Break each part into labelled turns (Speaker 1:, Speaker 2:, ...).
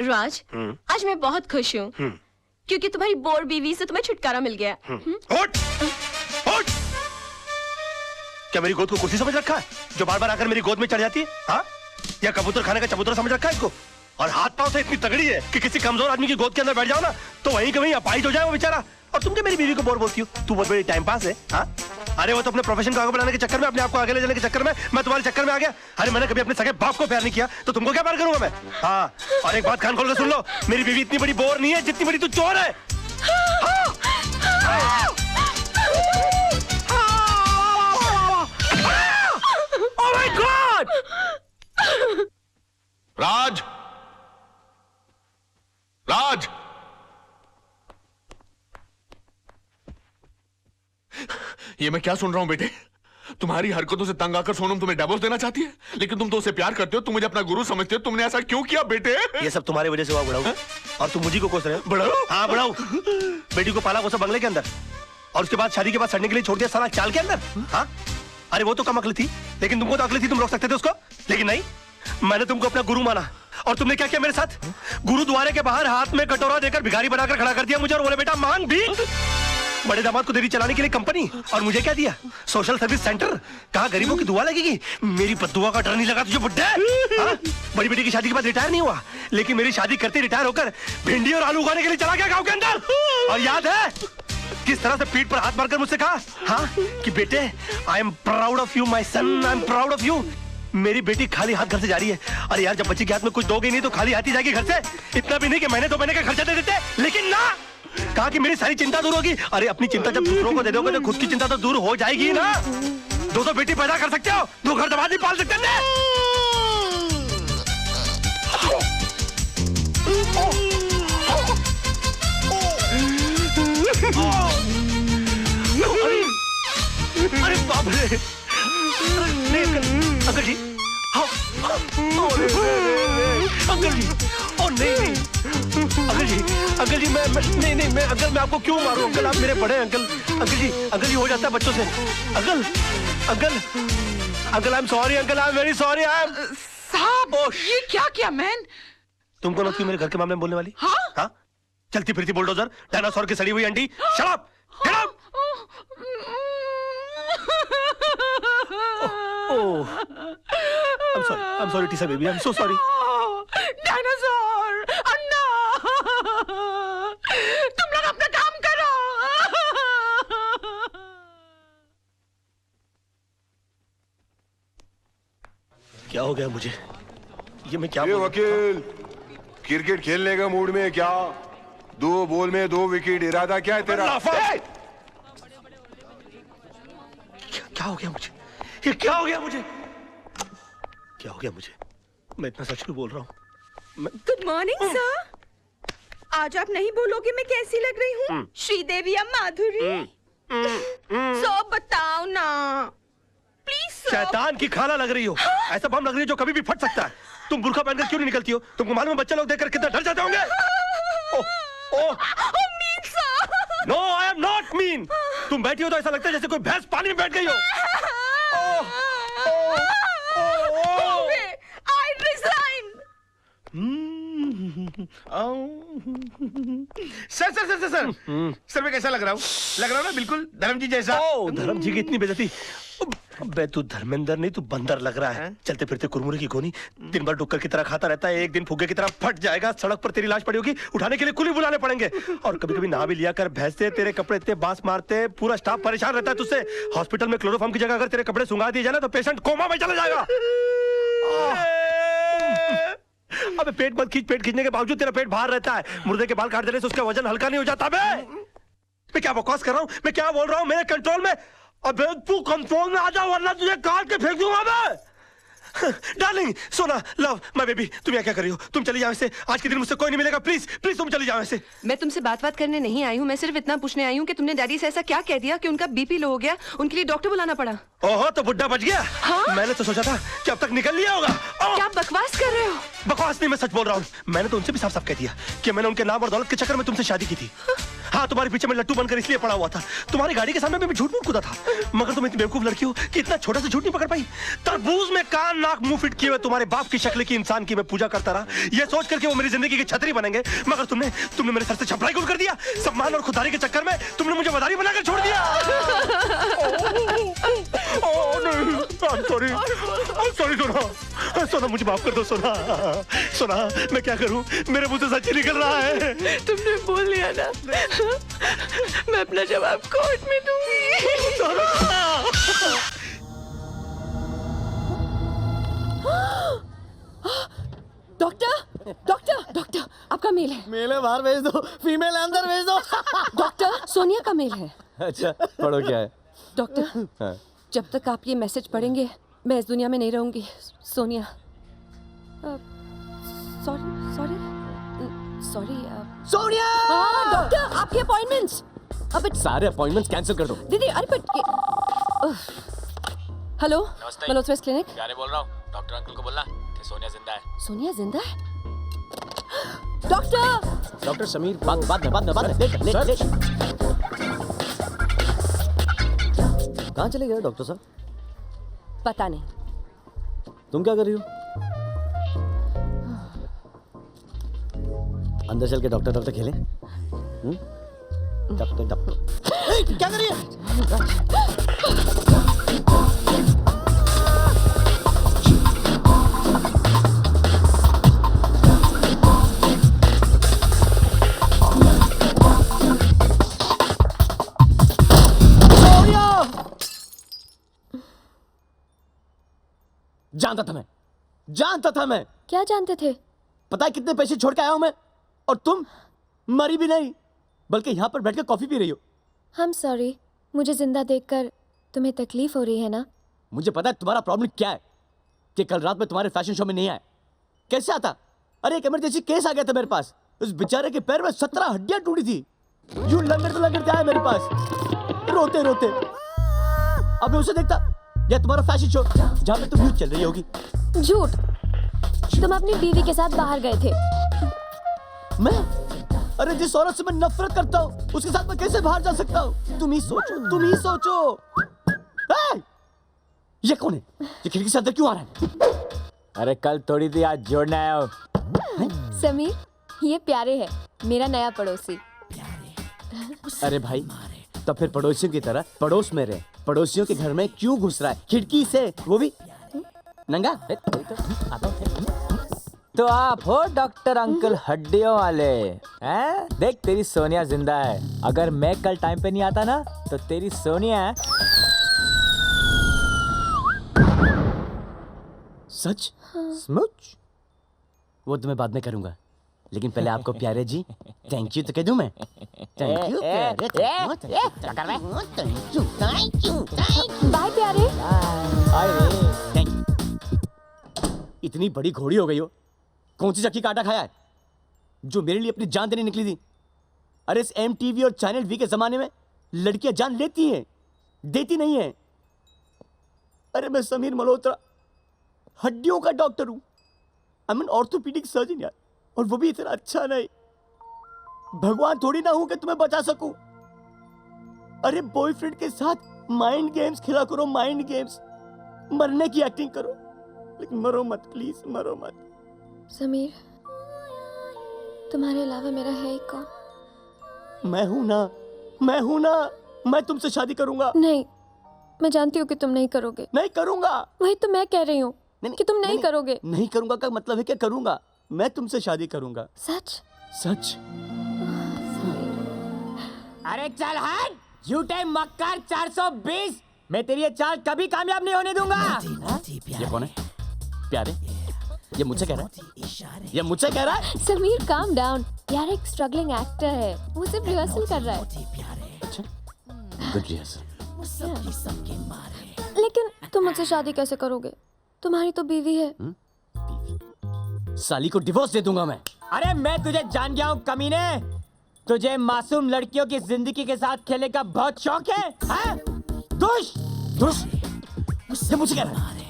Speaker 1: राज, आज मैं बहुत खुश हूँ क्योंकि तुम्हारी बोर बीवी से तुम्हें छुटकारा मिल गया।
Speaker 2: उठ! उठ! क्या मेरी गोद को कुर्सी समझ रखा है जो बार बार आकर मेरी गोद में चढ़ जाती है? हाँ? या कबूतर खाने का चबूतरा समझ रखा है इसको? और हाथ पांव से इतनी तगड़ी है कि किसी कमजोर आदमी की गोद के अंदर बैठ जाओ ना तो वहीं के वहीं अपाहिज हो जाए वो बेचारा। और तुम क्या मेरी बीवी को बोर बोलती हो? तू बहुत बड़ी टाइम पास है। हाँ? अरे वो तो अपने प्रोफेशन को आगे बढ़ाने के चक्कर में, अपने आप को आगे ले जाने के चक्कर में मैं तुम्हारे चक्कर में आ गया। अरे मैंने कभी अपने सगे बाप को प्यार नहीं किया तो तुमको क्या प्यार करूंगा मैं? हाँ, और एक बात कान खोल के सुन लो, मेरी बीवी इतनी बड़ी बोर नहीं है जितनी बड़ी तू चोर है।
Speaker 3: Oh my God!
Speaker 4: राज! राज! ये मैं क्या सुन रहा हूं बेटे? तुम्हारी हरकतों से तंग आकर सोनम तुम्हें डिवोर्स देना चाहती है, लेकिन तुम तो उसे प्यार करते हो, तुम मुझे अपना गुरु समझते हो। तुमने ऐसा क्यों किया बेटे?
Speaker 2: ये सब तुम्हारी वजह से हुआ बुढ़ाऊ। और तुम मुझे को कोस रहे हो?
Speaker 4: बुढ़ाऊ?
Speaker 2: हाँ बुढ़ाऊ। बेटी को पाला वो सब बंगले के अंदर और उसके बाद शादी के बाद सड़ने के लिए छोड़ दिया साला चाल के अंदर। हाँ? अरे वो तो कम अकली थी, लेकिन तुमको तो अकली थी, तुम रोक सकते थे उसको। लेकिन नहीं, मैंने तुमको अपना गुरु माना और तुमने क्या किया मेरे साथ? गुरुद्वारे के बाहर हाथ में कटोरा देकर भिखारी बनाकर खड़ा कर दिया मुझे और बोले बेटा मांग भीख। बड़े दामाद को देरी चलाने के लिए कंपनी और मुझे क्या दिया? Social service centre. कहा गरीबों की दुआ लगेगी? मेरी बद्दुआ का डर नहीं लगा तुझे बुड्ढे? बड़ी बेटी की शादी के बाद रिटायर नहीं हुआ, लेकिन मेरी शादी करते रिटायर होकर भिंडी और आलू उगाने के लिए चला गया गांव के अंदर। और याद है किस तरह से पीठ पर हाथ मारकर मुझसे कहा, हाँ, कि बेटे I am proud of you my son, I am proud of you. मेरी बेटी खाली हाथ घर से जा रही है। अरे यार, जब बच्ची के हाथ में कुछ दोगे नहीं तो खाली हाथ ही जाएगी घर से। इतना भी नहीं कि महीने 2 महीने का खर्चा दे देते, लेकिन ना, कहा कि मेरी सारी चिंता दूर होगी। अरे अपनी चिंता जब दूसरों को दे दोगे तो खुद की चिंता तो दूर हो जाएगी ना। 2 बेटी पैदा कर सकते हो, 2 घर दबा नहीं पाल सकते थे। अरे बाप रे! अंकल जी, अंकल जी, ओ नहीं, अंकल जी, मैं नहीं, मैं अंकल, मैं आपको क्यों मारूं? अंकल आप मेरे बड़े अंकल जी हो जाता है बच्चों से। Uncle I am sorry, uncle I am very sorry.
Speaker 3: साहब, ये क्या किया मैन?
Speaker 2: तुमको ना क्यों मेरे घर के मामले में बोलने वाली? हाँ? चलती फिरती बुलडोजर, डायनासोर की सड़ी हुई अंडी। Shut up! Get out! I'm sorry, Tisa baby. I'm so sorry.
Speaker 3: Dinosaur, Anna, तुम लोग अपना काम करो।
Speaker 2: क्या हो गया मुझे? ये मैं क्या?
Speaker 5: ये वकील, क्रिकेट खेलने का मूड में क्या? 2 बॉल में 2 विकेट, इरादा क्या है तेरा?
Speaker 2: क्या हो गया मुझे? ये क्या हो गया मुझे? क्या हो गया मुझे? मैं इतना सच क्यों बोल रहा हूँ?
Speaker 6: Good morning sir. आज आप नहीं बोलोगे मैं कैसी लग रही हूँ? श्रीदेवी या माधुरी? सो बताओ ना प्लीज।
Speaker 2: शैतान की खाला लग रही हो। ऐसा बम लग रही है जो कभी भी फट सकता है। तुम बुर्का पहनकर क्यों नहीं निकलती हो? तुमको मालूम है बच्चे लोग देखकर कितना डर जाते होंगे? No, I am not mean. तुम बैठी हो तो ऐसा लगता है जैसे कोई भैंस पानी में बैठ गई हो।
Speaker 6: I resign.
Speaker 7: सर मैं कैसा लग रहा हूँ ना? बिल्कुल धर्म जी जैसा।
Speaker 2: धर्म जी की इतनी बेइज्जती। अबे तू धर्मेंद्र नहीं, तू बंदर लग रहा है। चलते फिरते कुरमुरे की गोनी, दिन भर डुक्कर की तरह खाता रहता है, एक दिन फुग्गे की तरह फट जाएगा। सड़क पर तेरी लाश पड़ी होगी, उठाने के लिए कुली बुलाने पड़ेंगे। और कभी कभी नहा भी लिया कर, भैंसे तेरे कपड़े इतने बांस मारते, पूरा स्टाफ परेशान रहता है तुझसे। हॉस्पिटल में क्लोरोफॉर्म की जगह अगर तेरे कपड़े सुंगा दिए जाए ना तो पेशेंट कोमा में चला जाएगा। अबे पेट मत खींच, पेट खींचने के बावजूद तेरा पेट बाहर रहता है। मुर्दे के बाल काट देने से उसका वजन हल्का नहीं हो जाता। मैं क्या बकवास कर रहा हूँ? मैं क्या बोल रहा हूँ? मेरे कंट्रोल में। अबे तू कंट्रोल में आ जा वरना तुझे काट के फेंक दूंगा मैं। डार्लिंग, सोना, लव, माय बेबी, तुम यहाँ क्या कर रही हो? तुम चली जाओ ऐसे, आज के दिन मुझसे कोई नहीं मिलेगा। प्लीज प्लीज तुम चली जाओ ऐसे।
Speaker 1: मैं तुमसे बात करने नहीं आई हूँ, मैं सिर्फ इतना पूछने आई हूँ कि तुमने डैडी से ऐसा क्या कह दिया कि उनका बीपी लो हो गया, उनके लिए डॉक्टर बुलाना पड़ा।
Speaker 2: ओहो, तो बुड्ढा बच गया।
Speaker 1: हाँ?
Speaker 2: मैंने तो सोचा था कि अब तक निकल लिया होगा।
Speaker 1: क्या बकवास कर रहे हो?
Speaker 2: बकवास नहीं, मैं सच बोल रहा हूँ। मैंने तो उनसे भी साफ साफ कह दिया कि मैंने उनके नाम और दौलत के चक्कर में तुमसे शादी की थी। हाँ, तुम्हारे पीछे मैं लट्टू बनकर इसलिए पड़ा हुआ था। तुम्हारी गाड़ी के सामने मैं झूठ मूठ कूदा था, मगर तुम इतनी बेवकूफ लड़की हो कि इतना छोटा सा झूठ नहीं पकड़ पाई। तरबूज में कान नाक मुंह फिट किए हुए तुम्हारे बाप की शक्ल की इंसान की मैं पूजा करता रहा, ये सोच करके वो मेरी जिंदगी की छतरी बनेंगे, मगर तुमने मेरे सर से छपराई गुल कर दिया। सम्मान और खुदारी के चक्कर में तुमने मुझे मदारी बनाकर छोड़ दिया। सॉरी सोना, मुझे माफ कर दो सोना, मैं क्या करूं, मेरे मुंह से सच ही निकल रहा है।
Speaker 1: तुमने बोल लिया ना, मैं अपना जवाब कोर्ट में दूंगी। डॉक्टर, आपका मेल है।
Speaker 8: मेल है, बाहर भेज दो। फीमेल अंदर भेज दो।
Speaker 1: डॉक्टर, सोनिया का मेल है।
Speaker 8: अच्छा, पढ़ो क्या है।
Speaker 1: डॉक्टर,
Speaker 8: हाँ।
Speaker 1: जब तक आप ये मैसेज पढ़ेंगे मैं इस दुनिया में नहीं रहूंगी। सोनिया, सॉरी
Speaker 8: सोनिया!
Speaker 1: डॉक्टर, आपके अपॉइंटमेंट्स। अब
Speaker 8: सारे अपॉइंटमेंट्स कैंसिल कर दो।
Speaker 1: दीदी, अरे हेलो, मल्होत्रा क्लिनिक।
Speaker 9: प्यारे बोल रहा हूँ, डॉक्टर अंकल को बोलना कि सोनिया जिंदा है।
Speaker 1: सोनिया जिंदा है? डॉक्टर
Speaker 8: समीर, बाद में ले। कहाँ चले गए डॉक्टर साहब?
Speaker 1: पता नहीं।
Speaker 8: तुम क्या कर रही हो? अंदर चल के डॉक्टर खेलें? डॉक्टर क्या कर रही है? जानता था मैं।
Speaker 1: क्या जानते थे?
Speaker 8: पता है कितने पैसे छोड़ के आया हूं मैं, और तुम मरी भी नहीं, बल्कि यहाँ पर बैठ के कॉफी पी रही हो।
Speaker 1: I'm sorry, मुझे जिंदा देखकर तुम्हें तकलीफ हो रही है ना?
Speaker 8: मुझे पता है तुम्हारा प्रॉब्लम क्या है, कि कल रात में तुम्हारे फैशन शो में नहीं आया। कैसे आता? अरे एक इमरजेंसी केस आ गया था मेरे पास। उस बेचारे के पैर में 17 हड्डियां टूटी थी। यूं लंगड़ते आया मेरे पास, रोते रोते। अब मैं उसे देखता, या तुम्हारा फैशन शो जहाँ पे तुम यूं चल रही होगी।
Speaker 1: झूठ, तुम अपनी बीवी के साथ बाहर गए थे।
Speaker 8: मैं? अरे जिस औरत से मैं नफरत करता हूँ उसके साथ मैं कैसे बाहर जा सकता हूँ? तुम ही सोचो। ये कौन है? ये खिड़की से अंदर क्यों आ रहा है?
Speaker 9: अरे कल थोड़ी सी आज जोड़ने आया हो।
Speaker 1: समीर, ये प्यारे है, मेरा नया पड़ोसी।
Speaker 8: अरे भाई, तो फिर पड़ोसियों की तरह पड़ोस में रहे। पड़ोसियों के घर में क्यों घुस रहा है खिड़की से, वो भी नंगा?
Speaker 9: तो आप हो डॉक्टर अंकल हड्डियों वाले हैं? देख, तेरी सोनिया जिंदा है। अगर मैं कल टाइम पे नहीं आता ना, तो तेरी सोनिया
Speaker 8: सच? स्मूच? वो तो मैं बाद में करूंगा, लेकिन पहले आपको प्यारे जी थैंक यू तो कह दूं मैं? थैंक यू
Speaker 1: बाय प्यारे।
Speaker 8: Thank you. इतनी बड़ी घोड़ी हो गई हो, कौन सी चक्की का आटा खाया है जो मेरे लिए अपनी जान देने निकली थी? अरे इस MTV और चैनल V के जमाने में लड़कियां जान लेती हैं, देती नहीं है। अरे मैं समीर मल्होत्रा, हड्डियों का डॉक्टर हूं। I am an orthopaedic surgeon यार, और वो भी इतना अच्छा नहीं। भगवान थोड़ी ना हूं कि तुम्हें बचा सकूं। अरे बॉयफ्रेंड के साथ माइंड गेम्स खेला करो, माइंड गेम्स। मरने की एक्टिंग करो, लेकिन मरो मत, प्लीज मरो मत।
Speaker 1: समीर, तुम्हारे अलावा मेरा है ही कौन?
Speaker 8: मैं हूं ना, मैं तुमसे शादी करूंगा।
Speaker 1: नहीं, मैं जानती हूँ कि तुम नहीं करोगे।
Speaker 8: नहीं करूंगा।
Speaker 1: वही तो मैं कह रही हूँ कि तुम नहीं करोगे।
Speaker 8: नहीं करूंगा का मतलब है कि करूंगा। मैं तुमसे शादी करूंगा। सच।
Speaker 9: अरे चल हट, झूठे मक्कार 420। मैं तेरी ये चाल कभी कामयाब नहीं होने दूंगा।
Speaker 8: ये कौन है? प्यारे, ये मुझसे कह रहा है?
Speaker 1: समीर, काम डाउन यार, एक स्ट्रगलिंग एक्टर है, वो सिर्फ रिहर्सल कर रहा है।
Speaker 8: अच्छा, गुड रिहर्सल।
Speaker 1: लेकिन तुम मुझसे शादी कैसे करोगे? तुम्हारी तो बीवी है।
Speaker 8: साली को डिवोर्स दे दूंगा मैं।
Speaker 9: अरे मैं तुझे जान गया हूँ कमीने। तुझे मासूम लड़कियों की जिंदगी के साथ खेलने का बहुत शौक है? दुष्ट
Speaker 8: ये मुझे कह रहा है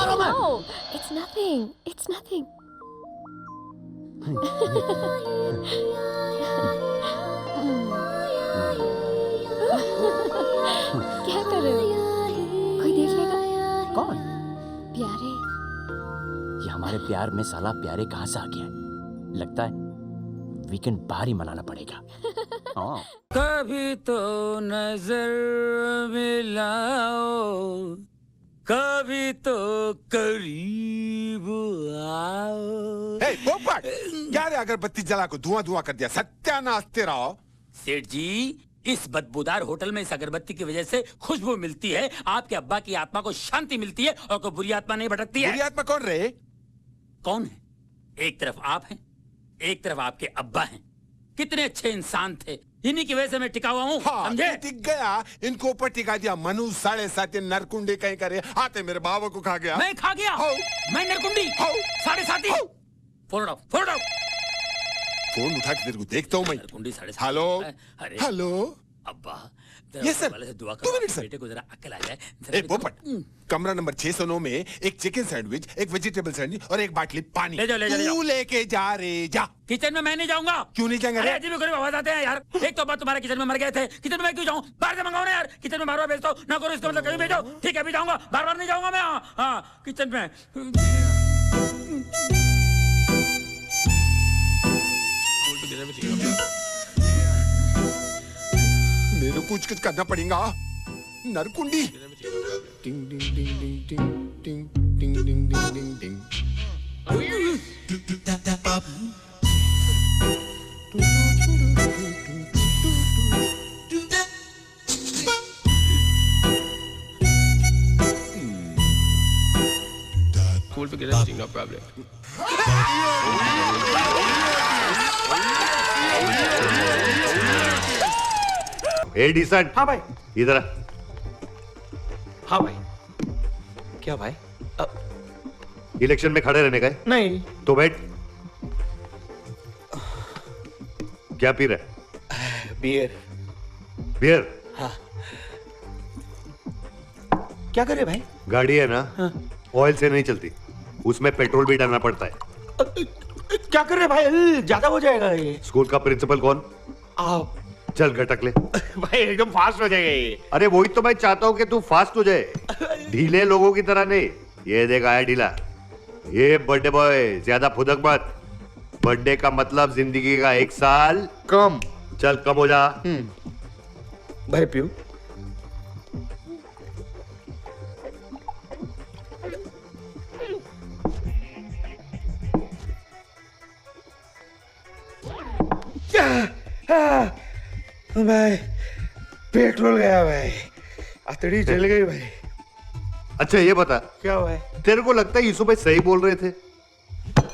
Speaker 8: Roman
Speaker 10: No, it's nothing. It's nothing. क्या कर रहे हो? कोई देख लेगा?
Speaker 8: कौन?
Speaker 10: प्यारे।
Speaker 8: ये हमारे प्यार में साला प्यारे कहाँ से आ गया है? लगता है वीकेंड बाहर ही मनाना पड़ेगा। हाँ।
Speaker 3: कभी तो नजर मिलाओ, कभी तो करीब आओ।
Speaker 5: हे पोपट, क्या रे अगरबत्ती जला को धुआं धुआं कर दिया, सत्यानाश तेरा।
Speaker 3: सेठ जी, इस बदबूदार होटल में इस अगरबत्ती की वजह से खुशबू मिलती है, आपके अब्बा की आत्मा को शांति मिलती है और कोई बुरी आत्मा नहीं भटकती है।
Speaker 5: बुरी आत्मा कौन रे?
Speaker 3: कौन है? एक तरफ आप हैं, एक तरफ आपके अब्बा हैं। कितने अच्छे इंसान थे, इन्हीं की वजह से मैं टिका हुआ हूँ।
Speaker 5: हाँ,
Speaker 3: समझे?
Speaker 5: टिक गया, इनको ऊपर टिका दिया। मनु 7.5 नरकुंडे कहीं करे आते मेरे बाबा को खा गया।
Speaker 3: मैं खा गया, मैं नरकुंडी 7.5। फोन उठाओ, फोन उठाओ।
Speaker 5: फोन उठा के तेरे को देखता हूँ मैं।
Speaker 3: नरकुंडी 7.5।
Speaker 5: हेलो
Speaker 3: अरे
Speaker 5: हेलो,
Speaker 3: अब्बा,
Speaker 5: यस सर,
Speaker 3: वाले से दुआ
Speaker 5: 2
Speaker 3: करो,
Speaker 5: मिनट सर।
Speaker 3: बेटे को जरा अक्ल आ जाए।
Speaker 5: ए पोपट, कमरा नंबर 609 में एक चिकन सैंडविच, एक वेजिटेबल सैंडविच और एक बाटली पानी।
Speaker 3: ले जाओ, ले जाओ, ले जाओ।
Speaker 5: तू लेके जा रे, जा।
Speaker 3: किचन में मैं नहीं जाऊंगा।
Speaker 5: क्यों नहीं जाएंगे
Speaker 3: अरे
Speaker 5: रे?
Speaker 3: अजीब गरीब आवाज आते हैं यार। एक तो बात, तुम्हारे किचन में मर गए थे, किचन में मैं क्यों जाऊं? बाहर से मंगाओ ना यार। किचन में बार बार भेजता हूं ना, करो इसका मतलब कहीं भेजो। ठीक है, अभी जाऊंगा, बार बार नहीं जाऊंगा मैं। हाँ, किचन में।
Speaker 5: मेरे को कुछ करना पड़ेगा। नरकुंडी। टिंग टिंग टिंग टिंग टिंग टिंग टिंग टिंग टिंग टिंग।
Speaker 2: Cool, forget everything, no problem.
Speaker 11: ए डिसेंट।
Speaker 2: हाँ भाई।
Speaker 11: इधर आ।
Speaker 2: हाँ भाई। क्या भाई?
Speaker 11: इलेक्शन में खड़े रहने का है?
Speaker 2: नहीं।
Speaker 11: तो बैठ। क्या पी रहा है?
Speaker 2: बियर।
Speaker 11: बियर?
Speaker 2: हाँ। क्या करे भाई?
Speaker 11: गाड़ी है ना?
Speaker 2: हाँ।
Speaker 11: ऑयल से नहीं चलती, उसमें पेट्रोल भी डालना पड़ता है।
Speaker 2: क्या कर रहे भाई? ज्यादा हो जाएगा ये।
Speaker 11: स्कूल का प्रिंसिपल कौन?
Speaker 2: आप।
Speaker 11: चल घटक ले।
Speaker 2: भाई एकदम फास्ट हो जाएगा ये।
Speaker 11: अरे वही तो मैं चाहता हूँ कि तू फास्ट हो जाए, ढीले लोगों की तरह नहीं। ये देख आया ढीला। ये बर्थडे बॉय, ज्यादा फुदक मत। बर्थडे का मतलब जिंदगी का 1 साल कम। चल कम हो जा।
Speaker 2: भाई पियो। भाई पेट्रोल गया भाई, अतड़ी जल गई भाई।
Speaker 11: अच्छा ये बता,
Speaker 2: क्या भाई?
Speaker 11: तेरे को लगता है यीशु भाई सही बोल रहे थे?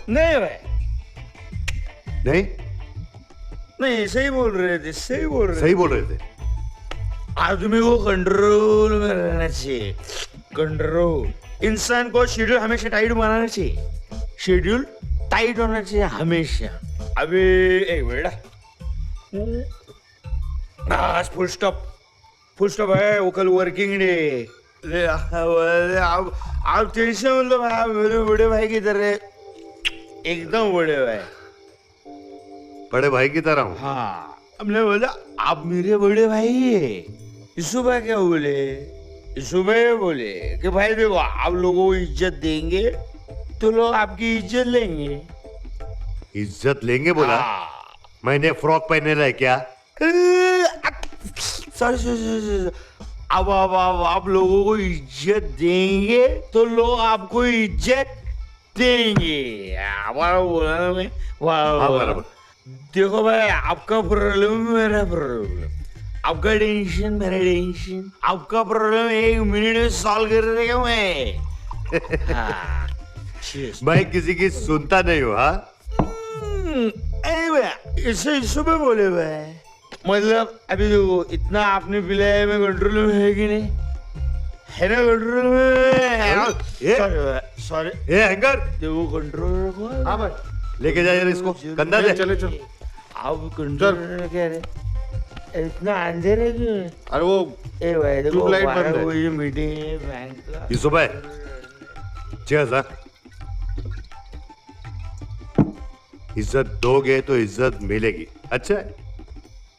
Speaker 2: नहीं भाई,
Speaker 11: नहीं
Speaker 2: नहीं सही बोल रहे थे, सही बोल रहे
Speaker 11: सही बोल रहे थे।
Speaker 2: आदमी को कंट्रोल में रहना चाहिए। कंट्रोल। इंसान को शेड्यूल हमेशा टाइट बनाना चाहिए। शेड्यूल टाइट होना चाहिए हमेशा। अभी एक मिनट, आज फुल स्टॉप है। वो कल वर्किंग डे। आप टेंशन मतलब आप मेरे बड़े भाई की तरह, एकदम बड़े भाई।
Speaker 11: बड़े भाई की तरह हूँ।
Speaker 2: हाँ, हमने बोला आप मेरे बड़े भाई है। यीशु भाई क्या बोले? यीशु भाई बोले कि भाई देखो, आप लोगों को इज्जत देंगे तो लोग आपकी इज्जत लेंगे।
Speaker 11: इज्जत लेंगे बोला? मैंने फ्रॉक पहने रहा है क्या?
Speaker 2: सॉरी। अब आप लोगों को इज्जत देंगे तो लोग आपको इज्जत देंगे। हमारा बोला ना मैं।
Speaker 11: बराबर।
Speaker 2: देखो भाई, आपका प्रॉब्लम मेरा प्रॉब्लम, आपका टेंशन मेरा टेंशन, आपका प्रॉब्लम 1 मिनट में सॉल्व कर देगा मैं। हाँ,
Speaker 11: मैं किसी की सुनता नहीं हूँ। हाँ
Speaker 2: इसे सुबह बोले भाई, मतलब अभी देखो, इतना आपने पिलाया, मैं कंट्रोल में है कि नहीं? है ना कंट्रोल में? सॉरी
Speaker 11: ये हैंगर
Speaker 2: देखो, कंट्रोल रखो। हाँ भाई,
Speaker 11: लेके जा यार इसको, कंधा दे।
Speaker 2: चलो आप कंट्रोल क्या रहे?
Speaker 7: इतना अंधेरे क्यों है?
Speaker 5: अरे वो
Speaker 7: ए भाई देखो
Speaker 5: ट्यूबलाइट बंद
Speaker 7: 12
Speaker 5: है।
Speaker 7: बजे मीटिंग है बैंक का।
Speaker 11: यूसुफ भाई 6,000 इज्जत दोगे तो इज्जत मिलेगी। अच्छा है